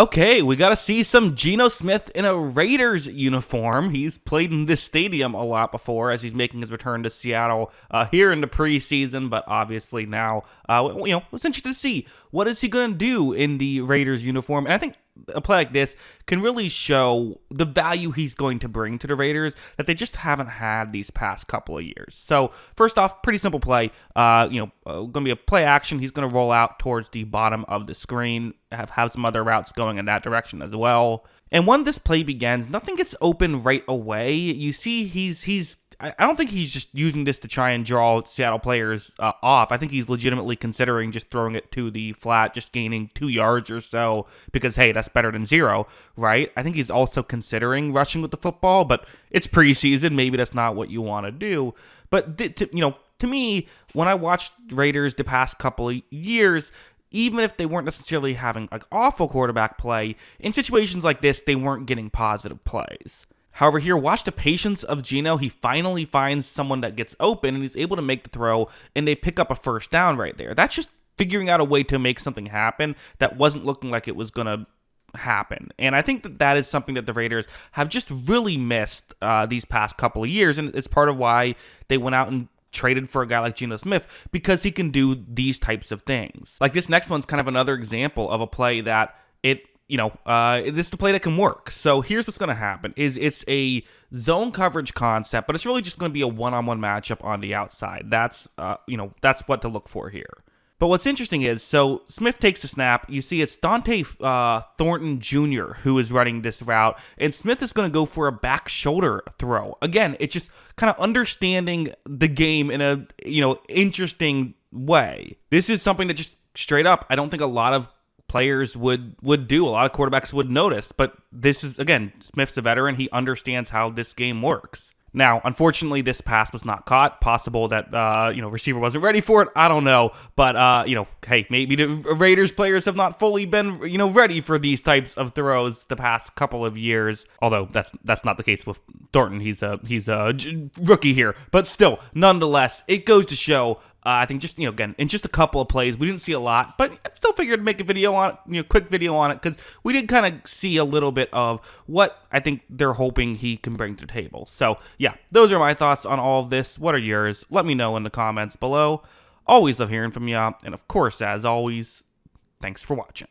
Okay, we got to see some Geno Smith in a Raiders uniform. He's played in this stadium a lot before as he's making his return to Seattle here in the preseason, but obviously now, it's interesting to see what is he going to do in the Raiders uniform. And I think a play like this can really show the value he's going to bring to the Raiders that they just haven't had these past couple of years. So first off, pretty simple play. Going to be a play action. He's going to roll out towards the bottom of the screen, have some other routes going in that direction as well. And when this play begins, nothing gets open right away. You see I don't think he's just using this to try and draw Seattle players off. I think he's legitimately considering just throwing it to the flat, just gaining 2 yards or so, because, hey, that's better than 0, right? I think he's also considering rushing with the football, but it's preseason. Maybe that's not what you want to do. But, to me, when I watched Raiders the past couple of years, even if they weren't necessarily having like awful quarterback play, in situations like this, they weren't getting positive plays. However, here, watch the patience of Geno. He finally finds someone that gets open, and he's able to make the throw, and they pick up a first down right there. That's just figuring out a way to make something happen that wasn't looking like it was going to happen. And I think that is something that the Raiders have just really missed these past couple of years, and it's part of why they went out and traded for a guy like Geno Smith, because he can do these types of things. Like this next one's kind of another example of a play that this is the play that can work. So here's what's going to happen is it's a zone coverage concept, but it's really just going to be a one-on-one matchup on the outside. That's what to look for here. But what's interesting is, so Smith takes the snap. You see it's Dante Thornton Jr. who is running this route, and Smith is going to go for a back shoulder throw. Again, it's just kind of understanding the game in a interesting way. This is something that just straight up, I don't think a lot of players would do. A lot of quarterbacks would notice, but this is, again, Smith's a veteran. He understands how this game works. Now, unfortunately, this pass was not caught. Possible that, receiver wasn't ready for it. I don't know. But, hey, maybe the Raiders players have not fully been, ready for these types of throws the past couple of years. Although that's not the case with Thornton. He's a rookie here. But still, nonetheless, it goes to show, I think just, again, in just a couple of plays, we didn't see a lot, but I still figured to make a video on it, quick video on it, because we did kind of see a little bit of what I think they're hoping he can bring to the table. So, yeah, those are my thoughts on all of this. What are yours? Let me know in the comments below. Always love hearing from you, and of course, as always, thanks for watching.